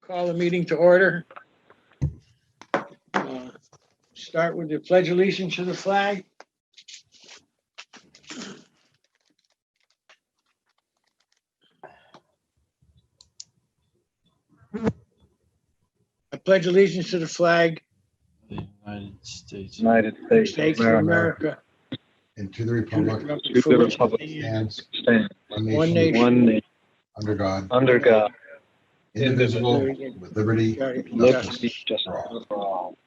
Call the meeting to order. Start with the pledge of allegiance to the flag. I pledge allegiance to the flag The United States. United States States of of America, America, and to the to the republic republic to for the which it republic stands, stands stand one nation, one nation, under God, under God, indivisible, indivisible, with liberty with and liberty, justice justice for all. for all.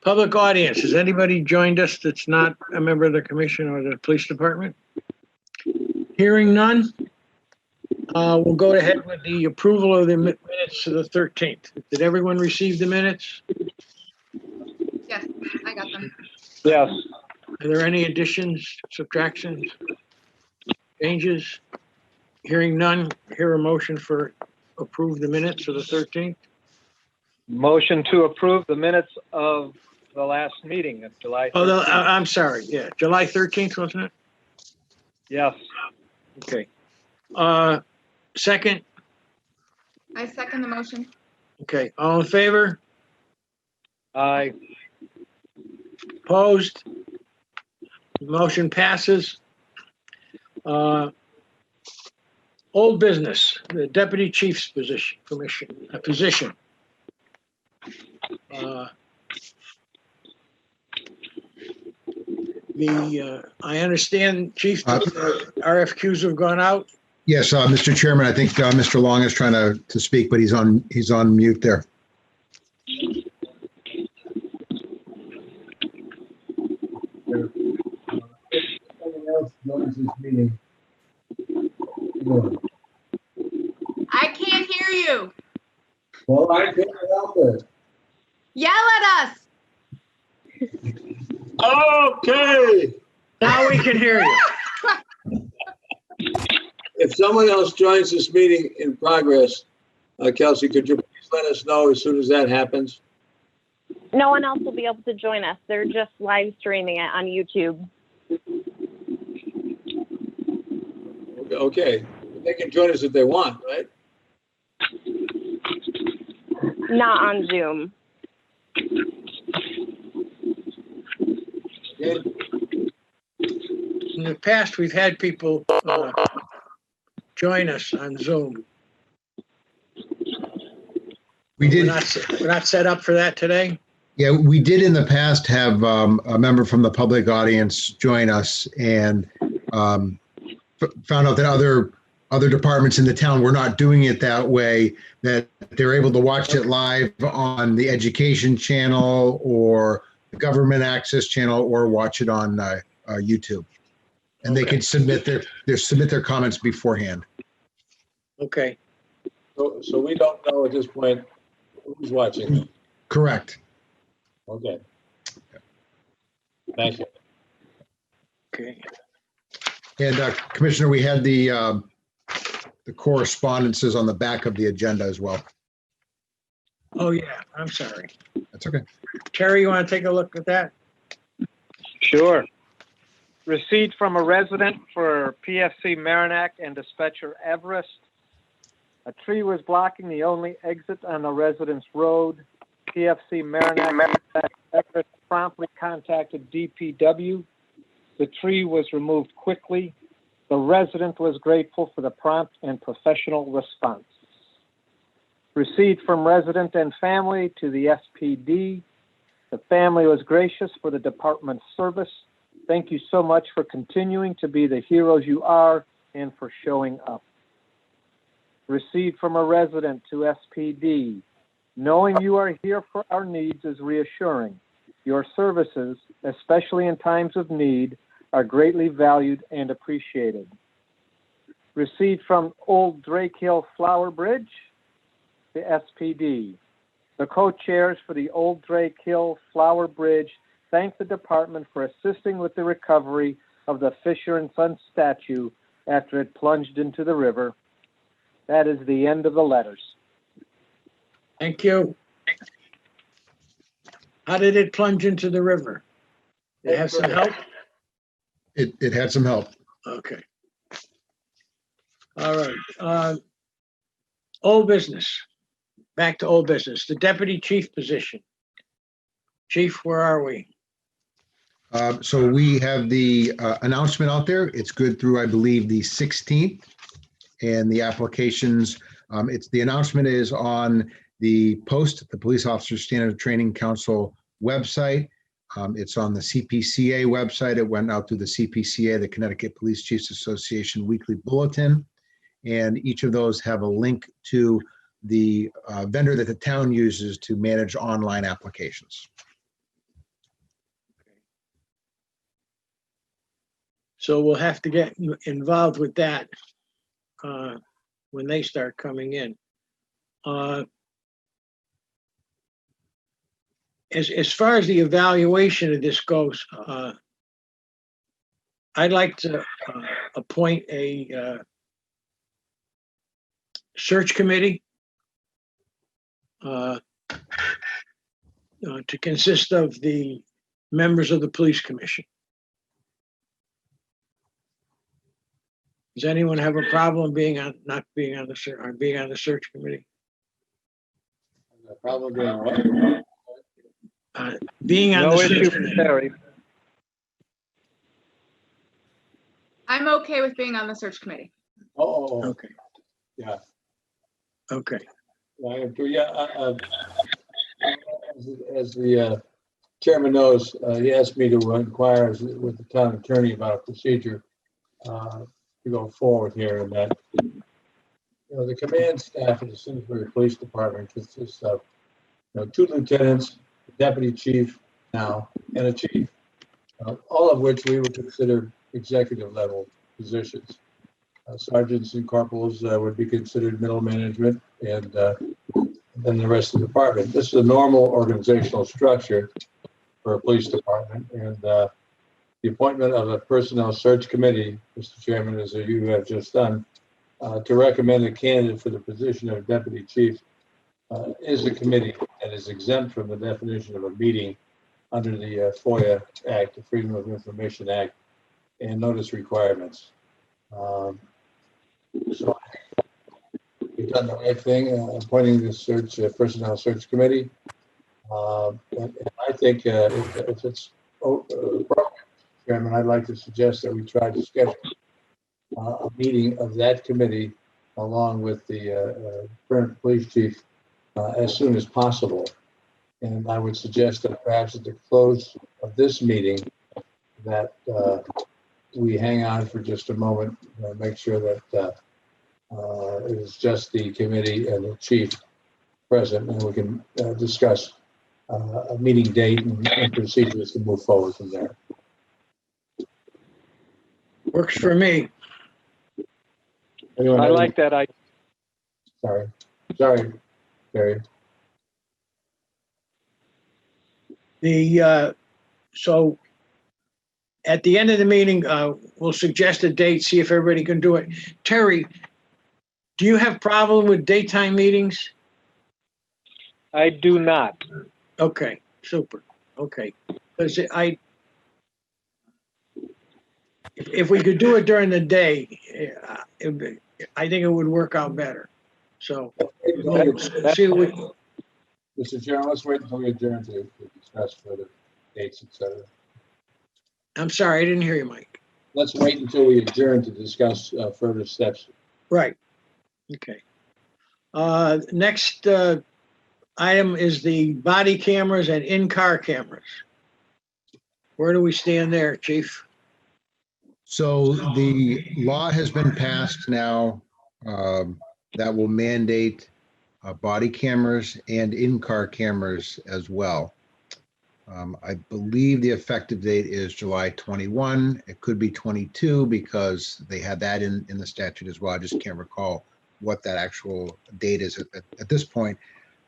Public audience, has anybody joined us that's not a member of the commission or the police department? Hearing none, we'll go ahead with the approval of the minutes to the 13th. Did everyone receive the minutes? Yes, I got them. Yes, Are there any additions, subtractions, changes? Hearing none, hear a motion for approve the minutes of the 13th? motion to approve the minutes of the last meeting of July Oh, 13th. I'm sorry, yeah, July 13th, wasn't it? Yes, Okay. Second, I second the motion. okay, all in favor? aye. Opposed? Motion passes. Old business, the deputy chief's position. I understand, Chief, RFQs have gone out. Yes, Mr. Chairman, I think Mr. Long is trying to speak, but he's on mute there. Someone else joins this meeting. I can't hear you. Well, I can't help it. Yell at us. Okay, Now we can hear you. if someone else joins this meeting in progress, Kelsey, could you please let us know as soon as that happens? No one else will be able to join us. They're just live streaming it on YouTube. Okay, they can join us if they want, right? Not on Zoom. Okay. In the past, we've had people join us on Zoom. We did. We're not set up for that today? Yeah, we did in the past have a member from the public audience join us and found out that other departments in the town were not doing it that way, that they're able to watch it live on the education channel or the government access channel or watch it on YouTube. And they Okay. can submit their comments beforehand. Okay, So we don't know at this point who's watching. Correct. Okay. Thank you. okay. And Commissioner, we had the correspondences on the back of the agenda as well. Oh, yeah, I'm sorry. That's okay. Terry, you want to take a look at that? Sure. Receipt from a resident for PFC Merrimack and dispatcher Everest. A tree was blocking the only exit on the residence road. PFC Merrimack Everest promptly contacted DPW. The tree was removed quickly. The resident was grateful for the prompt and professional response. Receipt from resident and family to the SPD. The family was gracious for the department's service. Thank you so much for continuing to be the heroes you are and for showing up. Receipt from a resident to SPD. Knowing you are here for our needs is reassuring. Your services, especially in times of need, are greatly valued and appreciated. Receipt from Old Drake Hill Flower Bridge, the SPD. The co-chairs for the Old Drake Hill Flower Bridge thank the department for assisting with the recovery of the Fisher and Son statue after it plunged into the river. That is the end of the letters. Thank you. How did it plunge into the river? Did it have some help? It had some help. Okay. All right. Old business. Back to old business. The deputy chief position. Chief, where are we? So we have the announcement out there. It's good through, I believe, the 16th. And the applications, the announcement is on the post, the Police Officer Standard Training Council website. It's on the CPCA website. It went out through the CPCA, the Connecticut Police Chiefs Association weekly bulletin. And each of those have a link to the vendor that the town uses to manage online applications. So we'll have to get involved with that when they start coming in. As far as the evaluation of this goes, I'd like to appoint a search committee to consist of the members of the police commission. Does anyone have a problem not being on the search committee? Probably being what? Being on No the issue search for committee. Terry. I'm okay with being on the search committee. Oh, Okay, yeah. okay. I am too. Yeah. As the chairman knows, he asked me to inquire with the town attorney about a procedure to go forward here, and that the command staff of the Simsbury Police Department consists of 2 lieutenants, a deputy chief now, and a chief, all of which we would consider executive level positions. Sergeants and corporals would be considered middle management, and then the rest of the department. This is a normal organizational structure for a police department, and the appointment of a personnel search committee, Mr. Chairman, as you have just done, to recommend a candidate for the position of deputy chief is a committee that is exempt from the definition of a meeting under the FOIA Act, the Freedom of Information Act, and notice requirements. So we've done the right thing, appointing the personnel search committee. And I think if it's appropriate, Chairman, I'd like to suggest that we try to schedule a meeting of that committee along with the current police chief as soon as possible. And I would suggest that perhaps at the close of this meeting that we hang on for just a moment, make sure that it is just the committee and the chief present, and we can discuss a meeting date and procedures to move forward from there. Works for me. Anyone I have any- like that. Sorry, Barry. So at the end of the meeting, we'll suggest a date, see if everybody can do it. Terry, do you have problem with daytime meetings? I do not. Okay, super. Okay, because if we could do it during the day, I think it would work out better. So we'll see what we. Mr. Chairman, let's wait until we adjourn to discuss further dates, et cetera. I'm sorry, I didn't hear you, Mike. Let's wait until we adjourn to discuss further steps. Right. Okay. Next item is the body cameras and in-car cameras. Where do we stand there, Chief? So the law has been passed now that will mandate body cameras and in-car cameras as well. I believe the effective date is July 21. It could be 22 because they had that in the statute as well. I just can't recall what that actual date is at this point.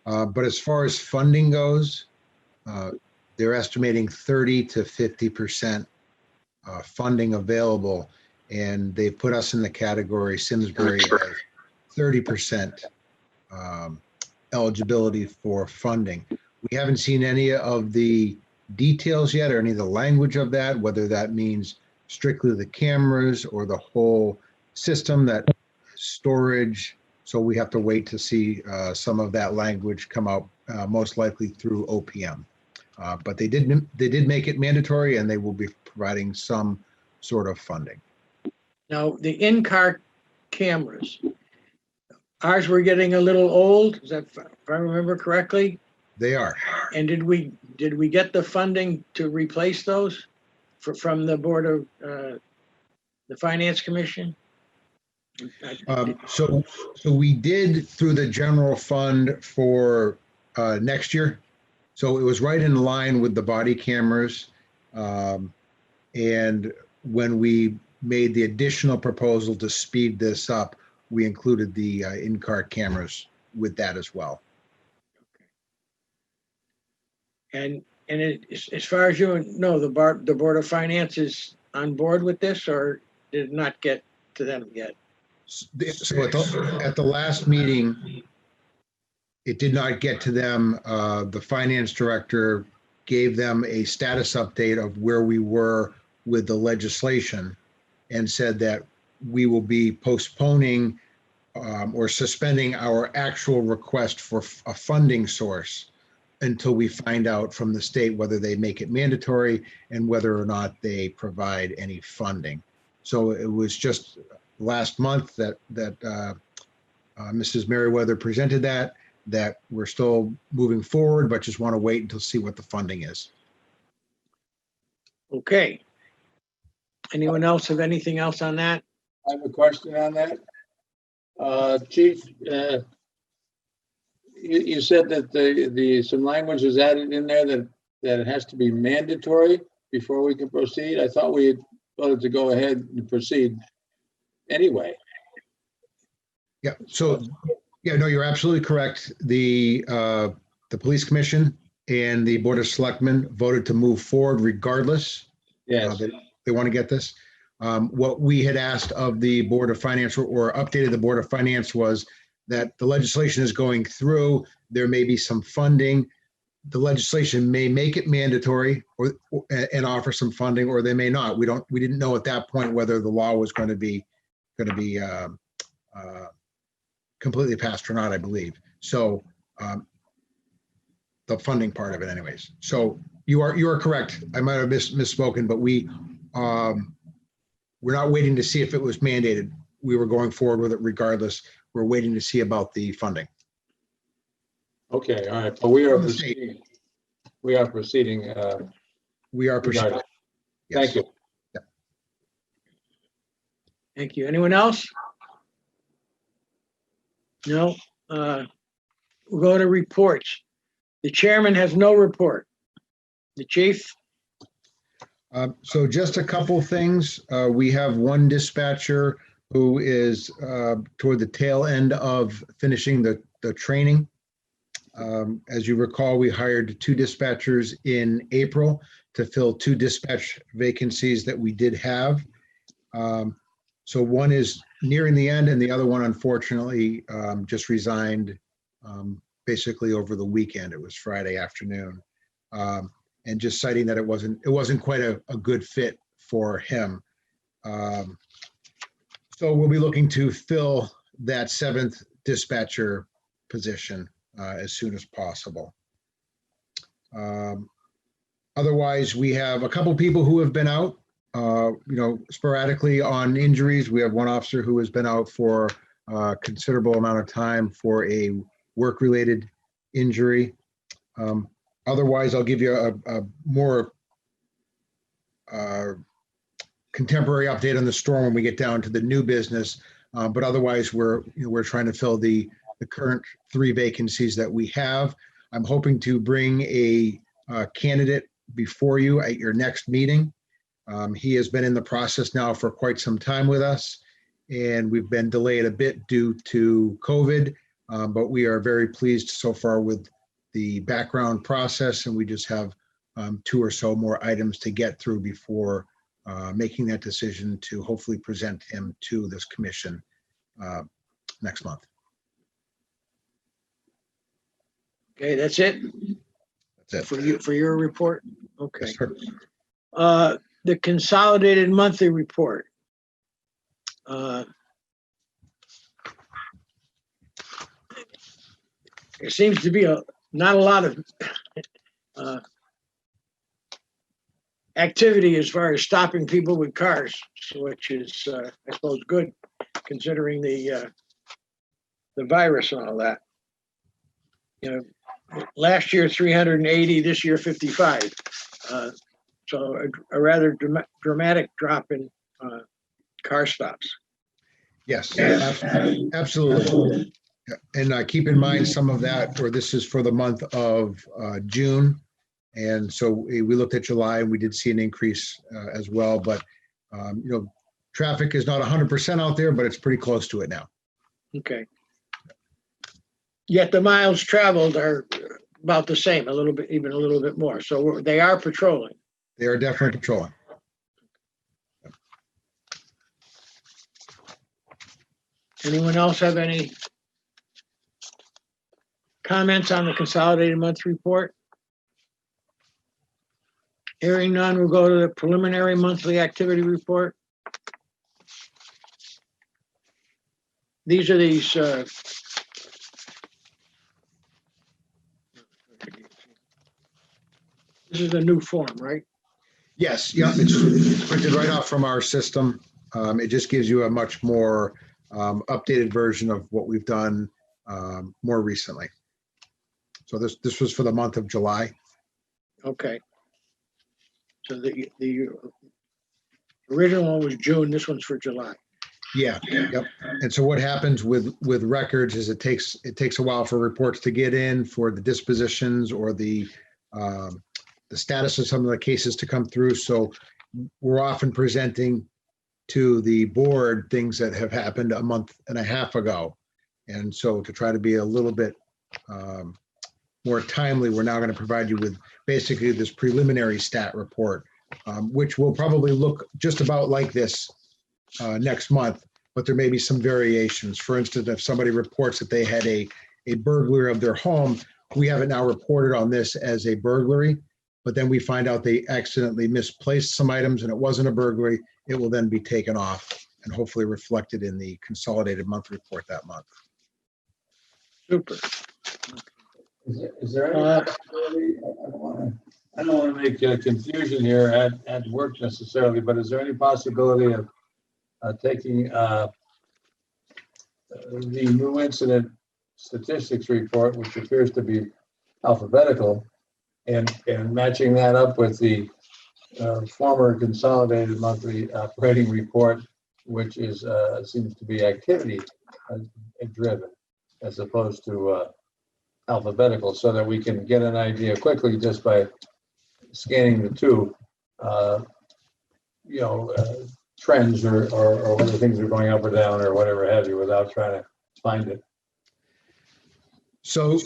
But as far as funding goes, they're estimating 30 to 50% funding available, and they put us in the category Simsbury of 30% eligibility for funding. We haven't seen any of the details yet or any of the language of that, whether that means strictly the cameras or the whole system that storage. So we have to wait to see some of that language come out, most likely through OPM. But they did make it mandatory, and they will be providing some sort of funding. Now, the in-car cameras, ours were getting a little old, is that, if I remember correctly? They are. And did we get the funding to replace those from the Board of, the Finance Commission? So we did through the general fund for next year. So it was right in line with the body cameras. And when we made the additional proposal to speed this up, we included the in-car cameras with that as well. And as far as you know, the Board of Finance is on board with this, or did it not get to them yet? So at the last meeting, it did not get to them. The finance director gave them a status update of where we were with the legislation and said that we will be postponing or suspending our actual request for a funding source until we find out from the state whether they make it mandatory and whether or not they provide any funding. So it was just last month that Mrs. Merriweather presented that we're still moving forward, but just want to wait until see what the funding is. Okay. Anyone else have anything else on that? I have a question on that. Chief, you said that some language was added in there that it has to be mandatory before we can proceed. I thought we had voted to go ahead and proceed anyway. Yeah. So, yeah, no, you're absolutely correct. The police commission and the board of selectmen voted to move forward regardless. Yes. They want to get this. What we had asked of the Board of Finance or updated the Board of Finance was that the legislation is going through. There may be some funding. The legislation may make it mandatory and offer some funding, or they may not. We didn't know at that point whether the law was going to be completely passed or not, I believe. So the funding part of it anyways. So you are correct. I might have misspoken, but we're not waiting to see if it was mandated. We were going forward with it regardless. We're waiting to see about the funding. Okay, all right. But we are proceeding. We are proceeding. We are proceeding. Yes. Thank you. Yeah. Thank you. Anyone else? No. We'll go to reports. The chairman has no report. The chief? So just a couple things. We have one dispatcher who is toward the tail end of finishing the training. As you recall, we hired 2 dispatchers in April to fill 2 dispatch vacancies that we did have. So one is nearing the end, and the other one, unfortunately, just resigned basically over the weekend. It was Friday afternoon. And just citing that it wasn't quite a good fit for him. So we'll be looking to fill that 7th dispatcher position as soon as possible. Otherwise, we have a couple people who have been out, sporadically on injuries. We have one officer who has been out for a considerable amount of time for a work-related injury. Otherwise, I'll give you a more contemporary update on the storm when we get down to the new business. But otherwise, we're trying to fill the current 3 vacancies that we have. I'm hoping to bring a candidate before you at your next meeting. He has been in the process now for quite some time with us, and we've been delayed a bit due to COVID, but we are very pleased so far with the background process, and we just have 2 or so more items to get through before making that decision to hopefully present him to this commission next month. Okay, that's it That's it. for your report? Okay. Yes, sir. The consolidated monthly report. There seems to be not a lot of activity as far as stopping people with cars, which is, I suppose, good considering the virus and all that. You know, last year 380, this year 55. So a rather dramatic drop in car stops. Yes, absolutely. And keep in mind some of that, or this is for the month of June. And so we looked at July and we did see an increase as well. But, you know, traffic is not 100% out there, but it's pretty close to it now. Okay. Yet the miles traveled are about the same, a little bit, even a little bit more. So they are patrolling. They are definitely patrolling. Anyone else have any comments on the consolidated monthly report? Hearing none, we'll go to the preliminary monthly activity report. These are these this is a new form, right? Yes, yeah, it's printed right off from our system. It just gives you a much more updated version of what we've done more recently. So this was for the month of July. Okay. So the original one was June, this one's for July. Yeah, yep. And so what happens with records is it takes a while for reports to get in, for the dispositions or the status of some of the cases to come through. So we're often presenting to the board things that have happened a month and a half ago. And so to try to be a little bit more timely, we're now going to provide you with basically this preliminary stat report, which will probably look just about like this next month, but there may be some variations. For instance, if somebody reports that they had a burglary of their home, we have it now reported on this as a burglary, but then we find out they accidentally misplaced some items and it wasn't a burglary. It will then be taken off and hopefully reflected in the consolidated monthly report that month. Super. Is there any possibility, I don't want to make confusion here at work necessarily, but is there any possibility of taking the new incident statistics report, which appears to be alphabetical, and matching that up with the former consolidated monthly operating report, which is seems to be activity driven as opposed to alphabetical, so that we can get an idea quickly just by scanning the two, trends or whether things are going up or down or whatever have you, without trying to find it. So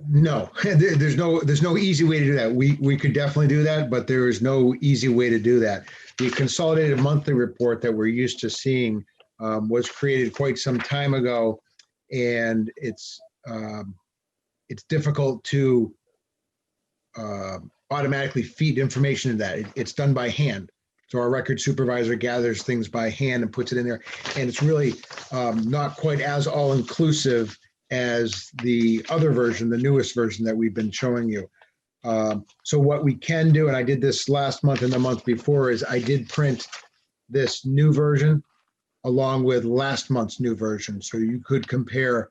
no, there's no easy way to do that. We could definitely do that, but there is no easy way to do that. The consolidated monthly report that we're used to seeing was created quite some time ago, and it's difficult to automatically feed information in that. It's done by hand. So our record supervisor gathers things by hand and puts it in there. And it's really not quite as all-inclusive as the other version, the newest version that we've been showing you. So what we can do, and I did this last month and the month before, is I did print this new version along with last month's new version. So you could compare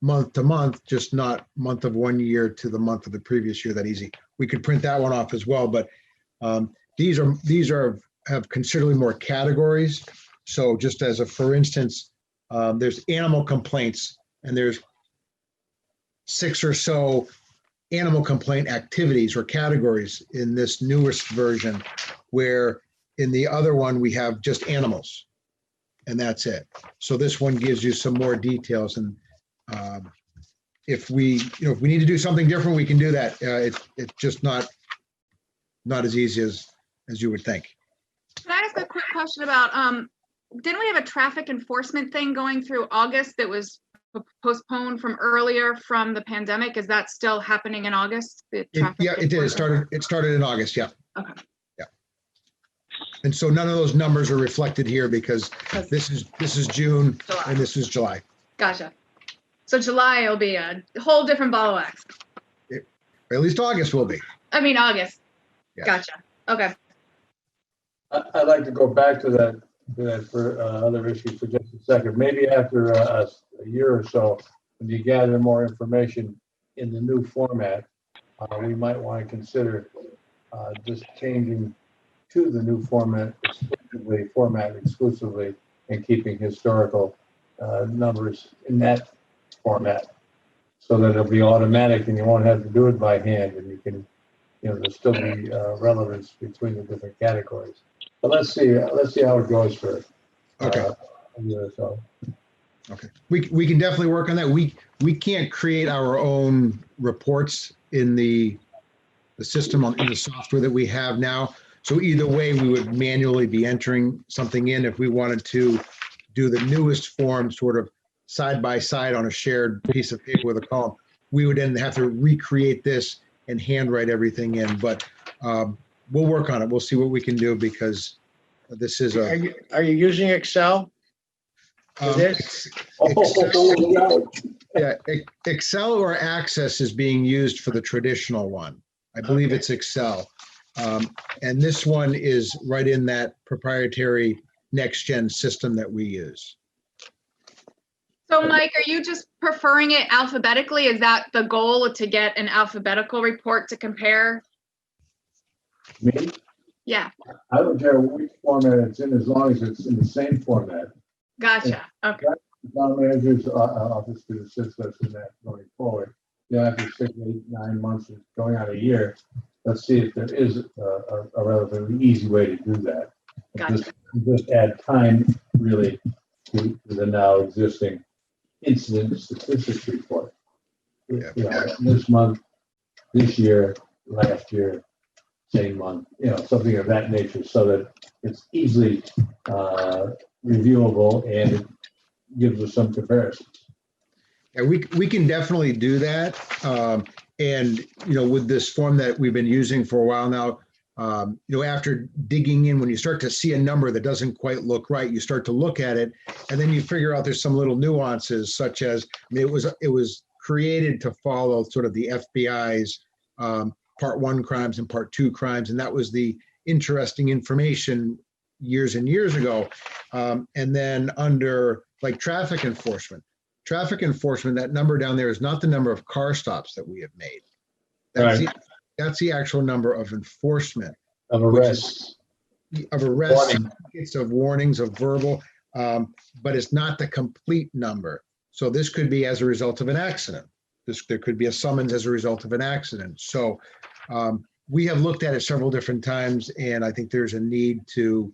month to month, just not month of one year to the month of the previous year that easy. We could print that one off as well, but these have considerably more categories. So just as a, for instance, there's animal complaints, and there's 6 or so animal complaint activities or categories in this newest version, where in the other one we have just animals, and that's it. So this one gives you some more details, and if we need to do something different, we can do that. It's just not as easy as you would think. Can I ask a quick question about, didn't we have a traffic enforcement thing going through August that was postponed from earlier from the pandemic? Is that still happening in August? Yeah, it did. It started in August. Yeah. Okay. Yeah. And so none of those numbers are reflected here because this is June July. and this is July. Gotcha. So July will be a whole different ball of wax. At least August will be. I mean, August. Yes. Gotcha. Okay. I'd like to go back to that for other issue for just a second. Maybe after a year or so, when you gather more information in the new format, we might want to consider just changing to the new format exclusively, and keeping historical numbers in that format, so that it'll be automatic and you won't have to do it by hand, and you can, there'll still be relevance between the different categories. But let's see how it goes for Okay. a year or so. Okay. We can definitely work on that. We can't create our own reports in the system in the software that we have now. So either way, we would manually be entering something in if we wanted to do the newest form sort of side by side on a shared piece of paper with a column. We would then have to recreate this and handwrite everything in, but we'll work on it. We'll see what we can do, because this is Are you using Excel for this? Excel or Access is being used for the traditional one. I believe Okay. it's Excel. And this one is right in that proprietary next-gen system that we use. So Mike, are you just preferring it alphabetically? Is that the goal, to get an alphabetical report to compare? Me? Yeah, I don't care which format it's in, as long as it's in the same format. gotcha. Okay. The town manager's office could assist us in that going forward. After 6, 8, 9 months, going on a year, let's see if there is a relatively easy way to do that. Gotcha. Just add time, really, to the now existing incident statistics report. This month, this year, last year, same month, something of that nature, so that it's easily reviewable and it gives us some comparisons. Yeah, we can definitely do that. And, with this form that we've been using for a while now, after digging in, when you start to see a number that doesn't quite look right, you start to look at it, and then you figure out there's some little nuances, such as, it was created to follow sort of the FBI's Part 1 crimes and Part 2 crimes, and that was the interesting information years and years ago. And then under like traffic enforcement, that number down there is not the number of car stops that we have made. That's the actual number of enforcement. Of arrests. Of arrests, tickets, of warnings, of verbal, but it's not the complete number. So this could be as a result of an accident. There could be a summons as a result of an accident. So we have looked at it several different times, and I think there's a need to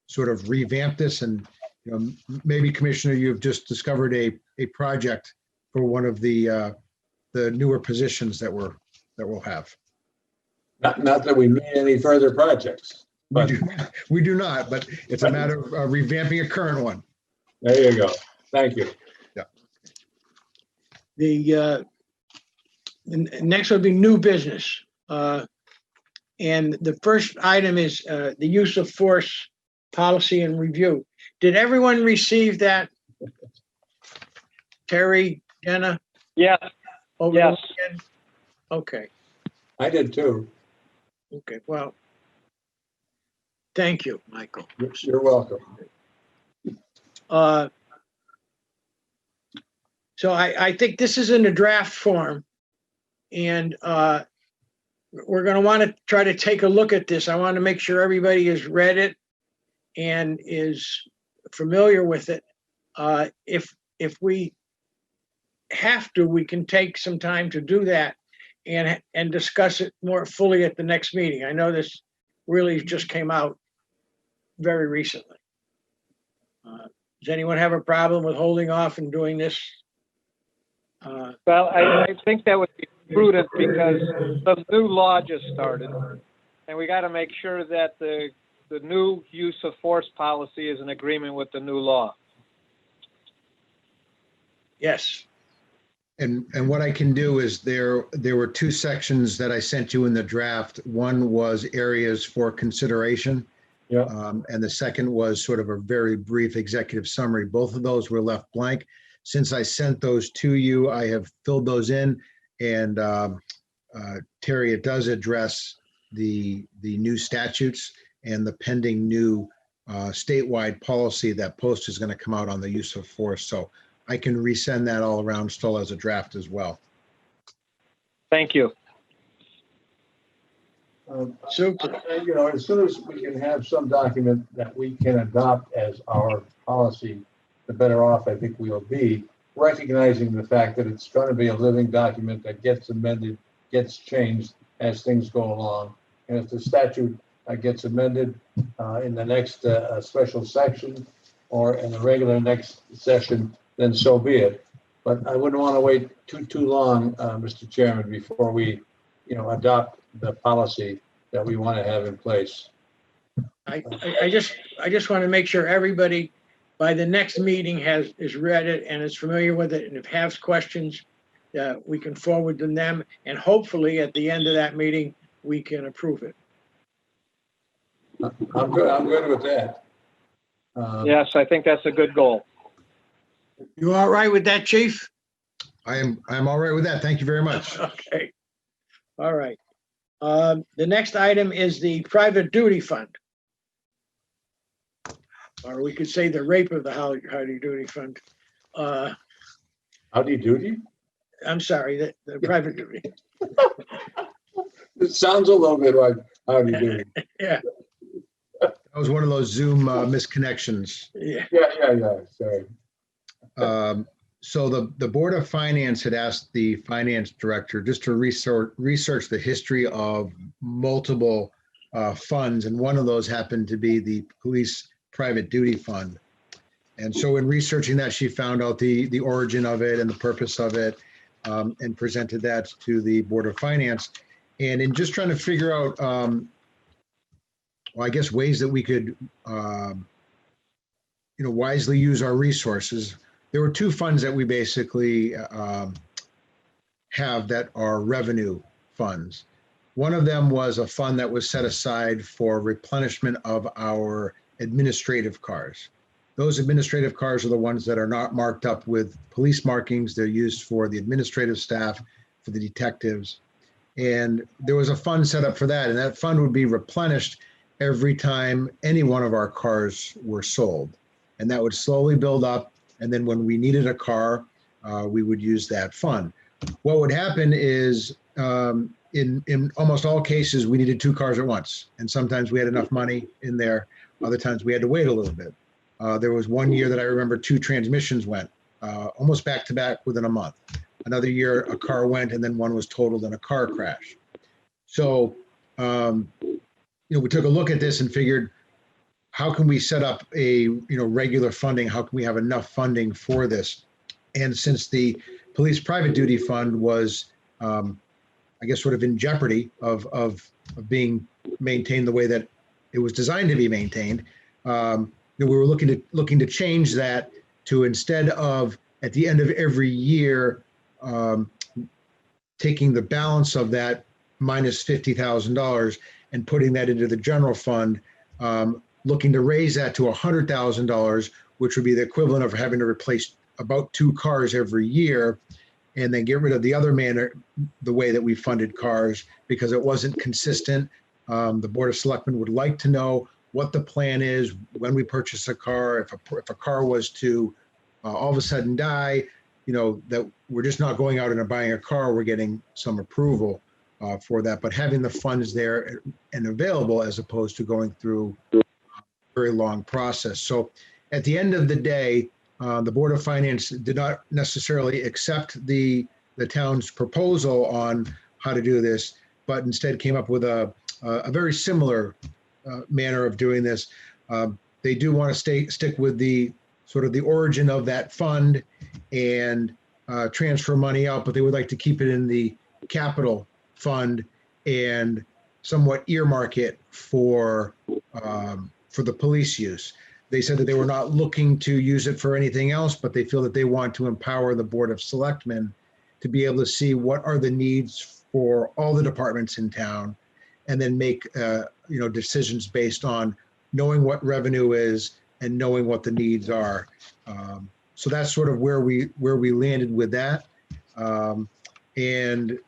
sort of revamp this. And maybe, Commissioner, you've just discovered a project for one of the newer positions that we'll have. Not that we need any further projects. But we do not, but it's a matter of revamping a current one. There you go. Thank you. Yeah. The next would be new business. And the first item is the use of force policy and review. Did everyone receive that? Terry, Jenna? Yes, Over Yes. the weekend? Okay, I did too. okay, well, thank you, Michael. You're welcome. So I think this is in the draft form, and we're going to want to try to take a look at this. I want to make sure everybody has read it and is familiar with it. If we have to, we can take some time to do that and discuss it more fully at the next meeting. I know this really just came out very recently. Does anyone have a problem with holding off and doing this? well, I think that would be prudent because the new law just started. And we got to make sure that the new use of force policy is in agreement with the new law. Yes. And what I can do is there were 2 sections that I sent you in the draft. One was areas for consideration. Yeah. And the second was sort of a very brief executive summary. Both of those were left blank. Since I sent those to you, I have filled those in, and Terry, it does address the new statutes and the pending new statewide policy that post is going to come out on the use of force. So I can resend that all around still as a draft as well. Thank you. Super. You know, as soon as we can have some document that we can adopt as our policy, the better off I think we'll be, recognizing the fact that it's going to be a living document that gets amended, gets changed as things go along. And if the statute gets amended in the next special section or in the regular next session, then so be it. But I wouldn't want to wait too long, Mr. Chairman, before we, adopt the policy that we want to have in place. I just want to make sure everybody by the next meeting is read it and is familiar with it. And if has questions, we can forward them. And hopefully at the end of that meeting, we can approve it. I'm good with that. Yes, I think that's a good goal. You all right with that, Chief? I'm all right with that. Thank you very much. Okay. All right. The next item is the private duty fund. Or we could say the rape of the hardy duty fund. Howdy doody? I'm sorry, the private duty. It sounds a little bit like howdy doody. Yeah, That was one of those Zoom misconnections. yeah. Yeah, sorry. So the Board of Finance had asked the finance director just to research the history of multiple funds, and one of those happened to be the police private duty fund. And so in researching that, she found out the origin of it and the purpose of it, and presented that to the Board of Finance. And in just trying to figure out, well, I guess ways that we could, wisely use our resources. There were two funds that we basically have that are revenue funds. One of them was a fund that was set aside for replenishment of our administrative cars. Those administrative cars are the ones that are not marked up with police markings. They're used for the administrative staff, for the detectives. And there was a fund set up for that, and that fund would be replenished every time any one of our cars were sold. And that would slowly build up. And then when we needed a car, we would use that fund. What would happen is in almost all cases, we needed two cars at once. And sometimes we had enough money in there. Other times we had to wait a little bit. There was one year that I remember two transmissions went almost back to back within a month. Another year a car went and then one was totaled in a car crash. So, we took a look at this and figured, how can we set up a regular funding? How can we have enough funding for this? And since the police private duty fund was, I guess, sort of in jeopardy of being maintained the way that it was designed to be maintained, we were looking to change that to, instead of at the end of every year taking the balance of that minus $50,000 and putting that into the general fund, looking to raise that to $100,000, which would be the equivalent of having to replace about two cars every year, and then get rid of the other manner, the way that we funded cars, because it wasn't consistent. The Board of Selectmen would like to know what the plan is when we purchase a car. If a car was to all of a sudden die, that we're just not going out and buying a car, we're getting some approval for that, but having the funds there and available as opposed to going through very long process. So at the end of the day, the Board of Finance did not necessarily accept the town's proposal on how to do this, but instead came up with a very similar manner of doing this. They do want to stick with the sort of the origin of that fund and transfer money out, but they would like to keep it in the capital fund and somewhat earmark it for the police use. They said that they were not looking to use it for anything else, but they feel that they want to empower the Board of Selectmen to be able to see what are the needs for all the departments in town, and then make decisions based on knowing what revenue is and knowing what the needs are. So that's sort of where we landed with that. And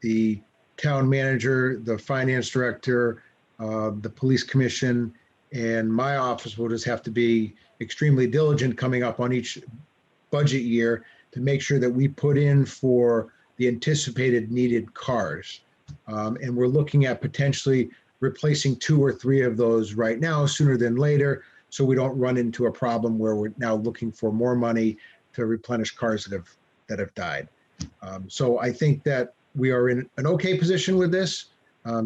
the town manager, the finance director, the police commission, and my office will just have to be extremely diligent coming up on each budget year to make sure that we put in for the anticipated needed cars. And we're looking at potentially replacing 2 or 3 of those right now sooner than later, so we don't run into a problem where we're now looking for more money to replenish cars that have died. So I think that we are in an okay position with this,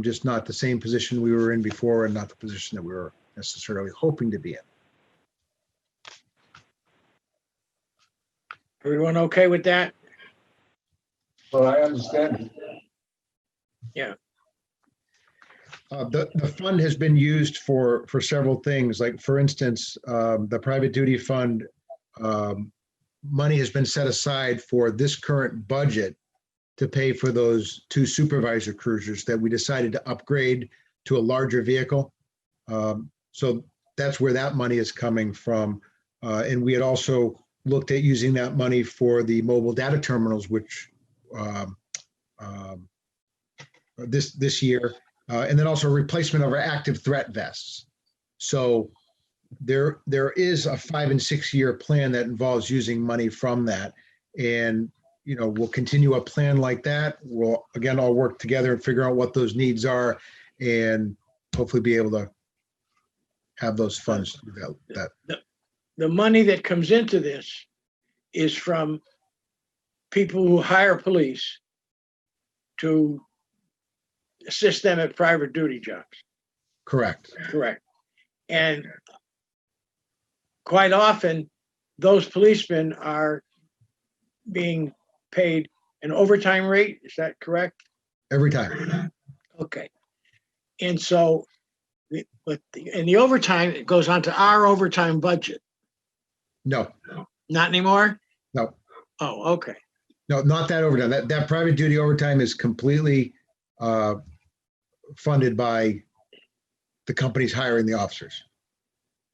just not the same position we were in before and not the position that we were necessarily hoping to be in. Everyone okay with that? Well, I understand. The fund has been used for several things. Like, for instance, the private duty fund, money has been set aside for this current budget to pay for those 2 supervisor cruisers that we decided to upgrade to a larger vehicle. So that's where that money is coming from. And we had also looked at using that money for the mobile data terminals, which this year, and then also replacement of our active threat vests. So there is a 5 and 6 year plan that involves using money from that. And, you know, we'll continue a plan like that. We'll, again, all work together and figure out what those needs are and hopefully be able to have those funds to do that. The money that comes into this is from people who hire police to assist them at private duty jobs. Correct. Correct. And quite often, those policemen are being paid an overtime rate. Is that correct? Every time. Okay. And so, the overtime, it goes onto our overtime budget. No, Not anymore? no, Oh, okay. no, not that overtime. That private duty overtime is completely funded by the companies hiring the officers,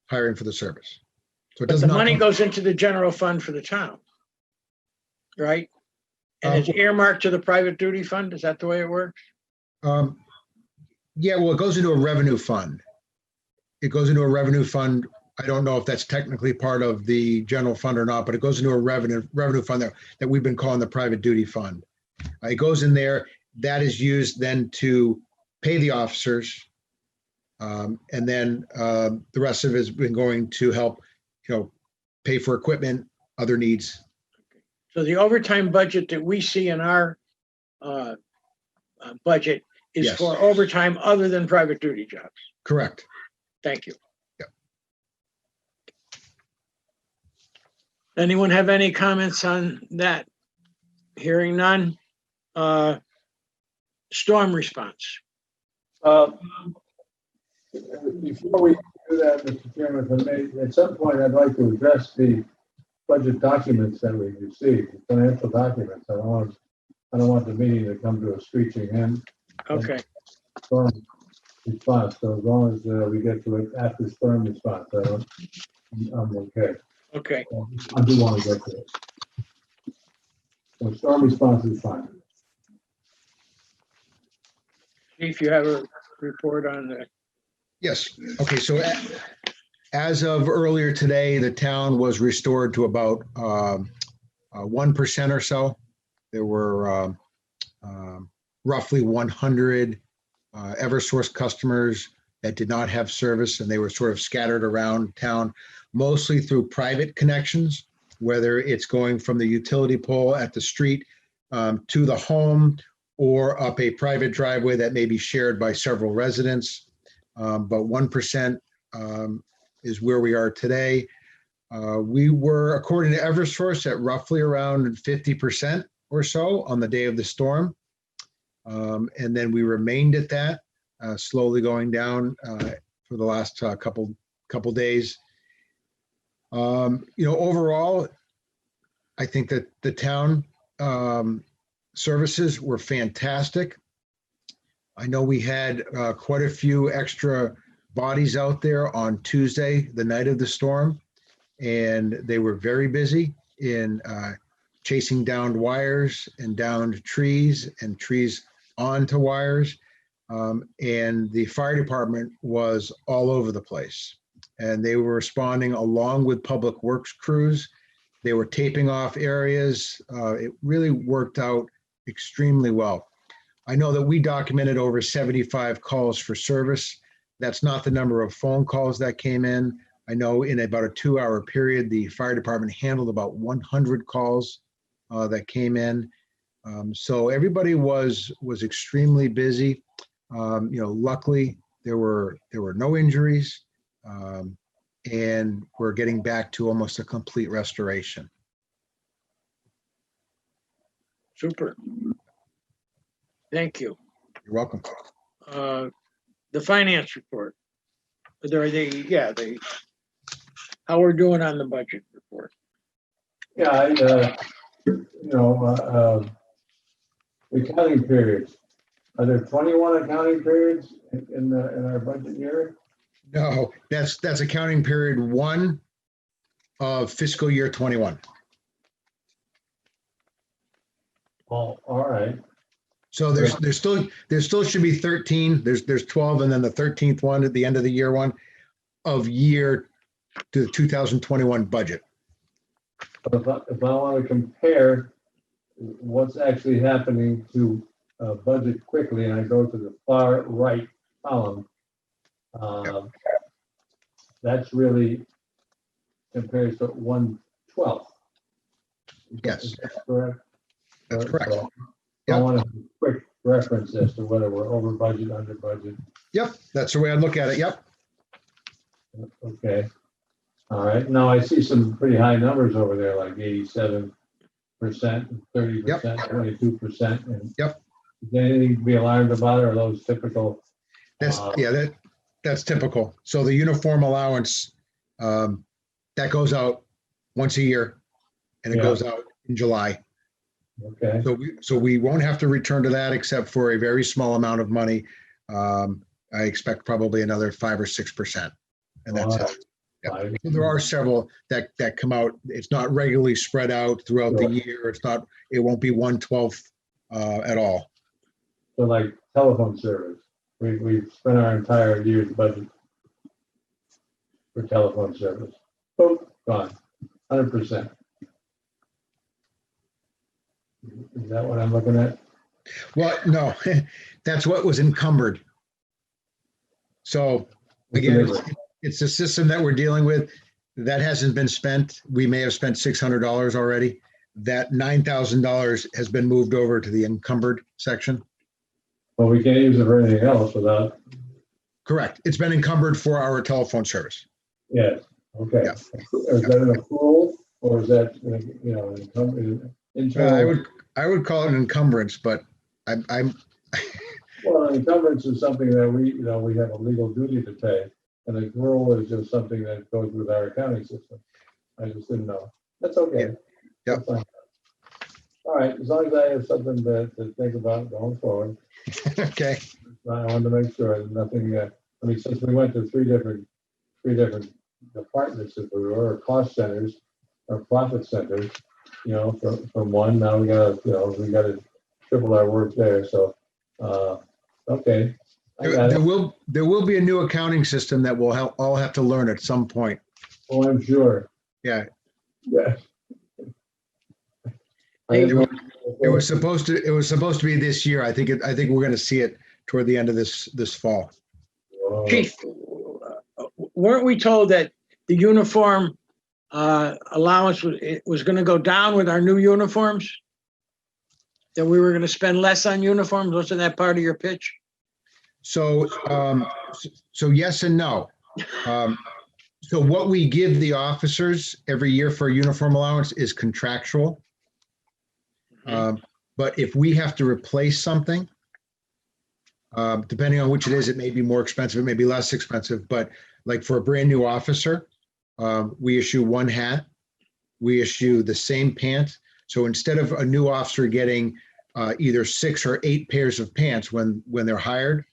hiring for the service. So it But does the not money come- goes into the general fund for the town, right? And it's earmarked to the private duty fund? Is that the way it works? Yeah, well, it goes into a revenue fund. It goes into a revenue fund. I don't know if that's technically part of the general fund or not, but it goes into a revenue fund that we've been calling the private duty fund. It goes in there. That is used then to pay the officers. And then the rest of it has been going to help, pay for equipment, other needs. So the overtime budget that we see in our budget is Yes. for overtime other than private duty jobs. Correct. Thank you. Yep. Anyone have any comments on that? Hearing none. Storm response. Before we do that, Mr. Chairman, if I may, at some point, I'd like to address the budget documents that we received, the financial documents. I don't want the meeting to come to a screeching end. Okay. Storm response, so as long as we get to it after storm response, I'm okay. Okay. I do want to get to it. So storm response is fine. Chief, you have a report on the, Yes. Okay. So as of earlier today, the town was restored to about 1% or so. There were roughly 100 Eversource customers that did not have service, and they were sort of scattered around town, mostly through private connections, whether it's going from the utility pole at the street to the home or up a private driveway that may be shared by several residents. But 1% is where we are today. We were, according to Eversource, at roughly around 50% or so on the day of the storm. And then we remained at that, slowly going down for the last couple days. Overall, I think that the town services were fantastic. I know we had quite a few extra bodies out there on Tuesday, the night of the storm. and they were very busy in chasing down wires and downed trees and trees onto wires. And the fire department was all over the place. And they were responding along with public works crews. They were taping off areas. It really worked out extremely well. I know that we documented over 75 calls for service. That's not the number of phone calls that came in. I know in about a 2-hour period, the fire department handled about 100 calls that came in. So everybody was extremely busy. Luckily there were no injuries, and we're getting back to almost a complete restoration. Super. Thank you. You're welcome. The finance report. How we're doing on the budget report. Yeah, the accounting periods. Are there 21 accounting periods in our budget year? No, that's accounting period 1 of fiscal year 21. Oh, all right. So there's still should be 13. There's 12, and then the 13th one at the end of the year one of year to the 2021 budget. But if I want to compare what's actually happening to budget quickly, and I go to the far right column, that's really compares to 1/12. Yes, Is that correct? that's correct. So I Yep. want a quick reference as to whether we're over budget, under budget. Yep, that's the way I look at it. Yep. Okay. All right. Now I see some pretty high numbers over there, like 87%, 30%, 22%. And Yep. Is there anything to be alarmed about, or are those typical? That's typical. So the uniform allowance, that goes out once a year, and it Yeah. goes out in July. Okay. So we won't have to return to that except for a very small amount of money. I expect probably another 5 or 6%, and that's it. Yep. So there are several that come out. It's not regularly spread out throughout the year. It won't be 1/12 at all. So like telephone service, we've spent our entire year's budget for telephone service. Boom, gone, 100%. Is that what I'm looking at? Well, no, that's what was encumbered. So again, it's a system that we're dealing with that hasn't been spent. We may have spent $600 already. That $9,000 has been moved over to the encumbered section. Well, we can't use it for anything else without, Correct. It's been encumbered for our telephone service. yes, okay. Yeah. Is that an accrual, or is that, internal? I would call it an encumbrance, but I'm Well, an encumbrance is something that we have a legal duty to pay, and an accrual is just something that goes with our accounting system. I just didn't know. That's okay. Yeah. That's fine. All right, as long as I have something to think about going forward. okay. I wanted to make sure that nothing, since we went to three different departments, if we were cost centers or profit centers, from one, now we gotta triple our work there, so, okay. I got it. There will be a new accounting system that we'll all have to learn at some point. Oh, I'm sure. Yeah. Yeah. It was supposed to be this year. I think we're going to see it toward the end of this fall. Chief, weren't we told that the uniform allowance was going to go down with our new uniforms? That we were going to spend less on uniforms? Wasn't that part of your pitch? So yes and no. So what we give the officers every year for uniform allowance is contractual. But if we have to replace something, depending on which it is, it may be more expensive, it may be less expensive, but like for a brand new officer, we issue one hat, we issue the same pants. So instead of a new officer getting either 6 or 8 pairs of pants when they're hired,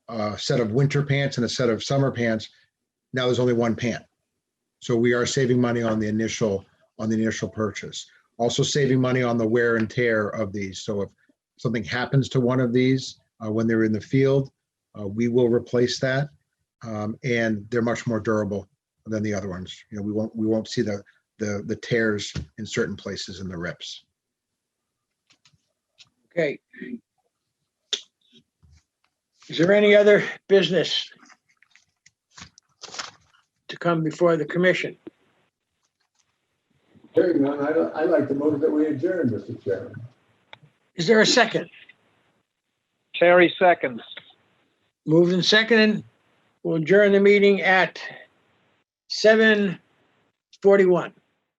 a set of winter pants and a set of summer pants, now there's only one pant. So we are saving money on the initial purchase. Also saving money on the wear and tear of these. So if something happens to one of these when they're in the field, we will replace that. And they're much more durable than the other ones. You know, we won't see the tears in certain places in the rips. Okay. Is there any other business to come before the commission? Hearing none, I'd like to move that we adjourn, Mr. Chairman. Is there a second? Terry seconds. Moved and seconded. We'll adjourn the meeting at 7:41.